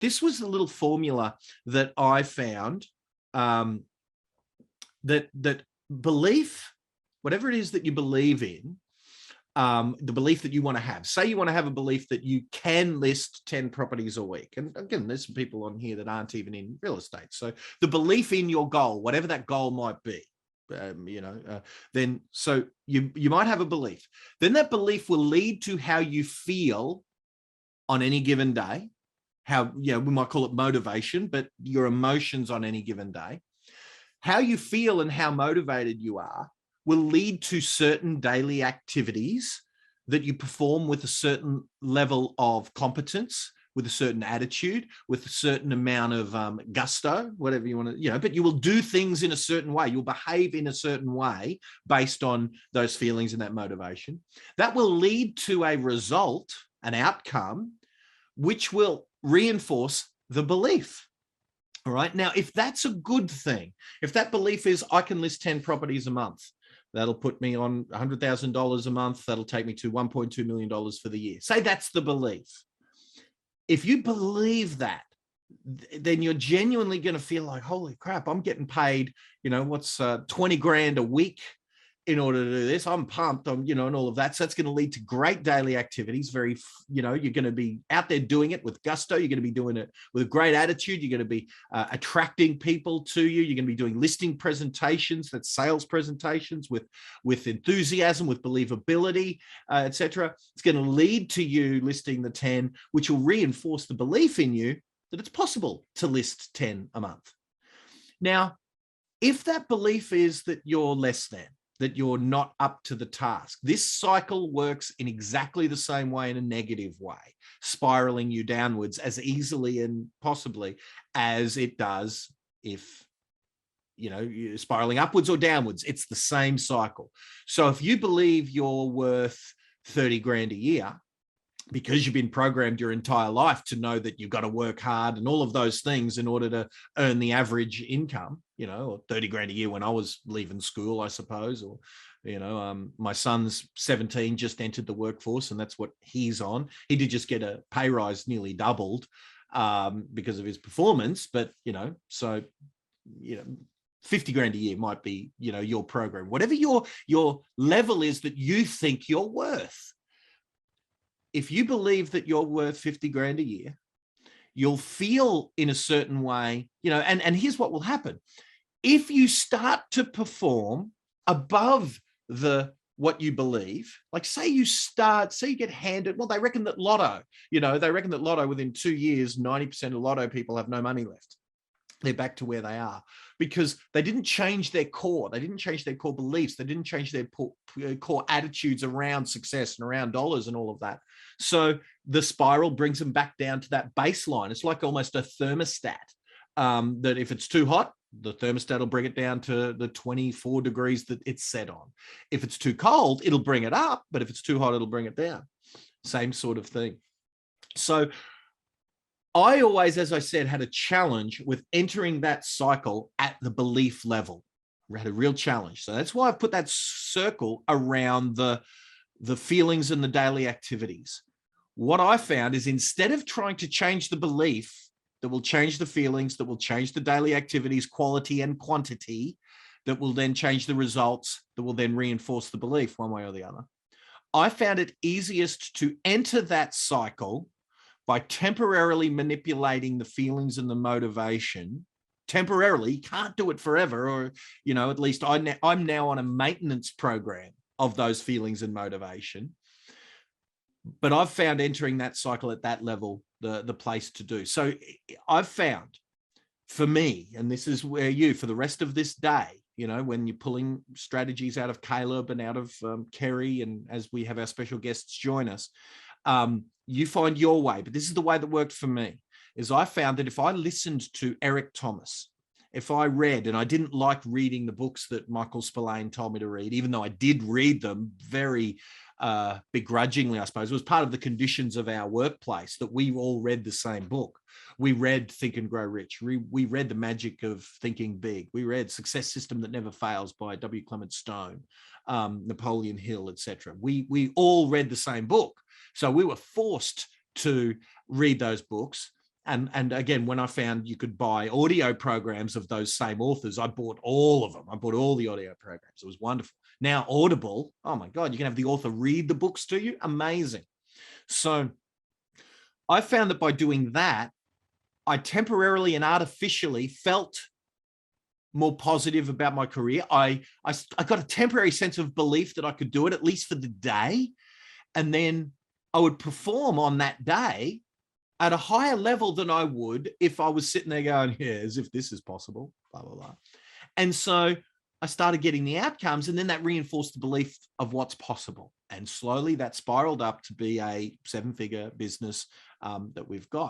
this was a little formula that I found, that belief, whatever it is that you believe in, the belief that you want to have. Say you want to have a belief that you can list 10 properties a week. And again, there's some people on here that aren't even in real estate. So the belief in your goal, whatever that goal might be, then so you might have a belief. Then that belief will lead to how you feel on any given day. How, we might call it motivation, but your emotions on any given day. How you feel and how motivated you are will lead to certain daily activities that you perform with a certain level of competence, with a certain attitude, with a certain amount of gusto, whatever you want to, but you will do things in a certain way. You'll behave in a certain way based on those feelings and that motivation. That will lead to a result, an outcome, which will reinforce the belief. All right. Now, if that's a good thing, if that belief is I can list 10 properties a month, that'll put me on $100,000 a month. That'll take me to $1.2 million for the year. Say that's the belief. If you believe that, then you're genuinely going to feel like, holy crap, I'm getting paid, 20 grand a week in order to do this. I'm pumped, and all of that. So that's going to lead to great daily activities. You're going to be out there doing it with gusto. You're going to be doing it with a great attitude. You're going to be attracting people to you. You're going to be doing listing presentations, that's sales presentations with enthusiasm, with believability, etc. It's going to lead to you listing the 10, which will reinforce the belief in you that it's possible to list 10 a month. Now, if that belief is that you're less than, that you're not up to the task, this cycle works in exactly the same way, in a negative way, spiraling you downwards as easily and possibly as it does if, you're spiraling upwards or downwards. It's the same cycle. So if you believe you're worth 30 grand a year, because you've been programmed your entire life to know that you've got to work hard and all of those things in order to earn the average income, or 30 grand a year when I was leaving school, I suppose, or, my son's 17, just entered the workforce, and that's what he's on. He did just get a pay rise, nearly doubled because of his performance. But, 50 grand a year might be, your program, whatever your level is that you think you're worth. If you believe that you're worth 50 grand a year, you'll feel in a certain way, and here's what will happen. If you start to perform above what you believe, like say you get handed, well, they reckon that lotto within 2 years, 90% of lotto people have no money left. They're back to where they are because they didn't change their core. They didn't change their core beliefs. They didn't change their core attitudes around success and around dollars and all of that. So the spiral brings them back down to that baseline. It's like almost a thermostat that if it's too hot, the thermostat will bring it down to the 24 degrees that it's set on. If it's too cold, it'll bring it up. But if it's too hot, it'll bring it down. Same sort of thing. So I always, as I said, had a challenge with entering that cycle at the belief level. We had a real challenge. So that's why I've put that circle around the feelings and the daily activities. What I found is instead of trying to change the belief that will change the feelings, that will change the daily activities, quality and quantity, that will then change the results, that will then reinforce the belief one way or the other, I found it easiest to enter that cycle by temporarily manipulating the feelings and the motivation. Temporarily, you can't do it forever, or, at least I'm now on a maintenance program of those feelings and motivation. But I've found entering that cycle at that level, the place to do. So I've found for me, and this is where for the rest of this day, when you're pulling strategies out of Caleb and out of Kerry, and as we have our special guests join us, you find your way. But this is the way that worked for me, is I found that if I listened to Eric Thomas, if I read, and I didn't like reading the books that Michael Spillane told me to read, even though I did read them very begrudgingly, I suppose. It was part of the conditions of our workplace that we all read the same book. We read Think and Grow Rich. We read The Magic of Thinking Big. We read Success System That Never Fails by W. Clement Stone, Napoleon Hill, etc. We all read the same book. So we were forced to read those books. And again, when I found you could buy audio programs of those same authors, I bought all of them. I bought all the audio programs. It was wonderful. Now Audible, oh my God, you can have the author read the books to you. Amazing. So I found that by doing that, I temporarily and artificially felt more positive about my career. I got a temporary sense of belief that I could do it, at least for the day. And then I would perform on that day at a higher level than I would if I was sitting there going, yeah, as if this is possible, blah, blah, blah. And so I started getting the outcomes, and then that reinforced the belief of what's possible. And slowly that spiraled up to be a 7-figure business that we've got.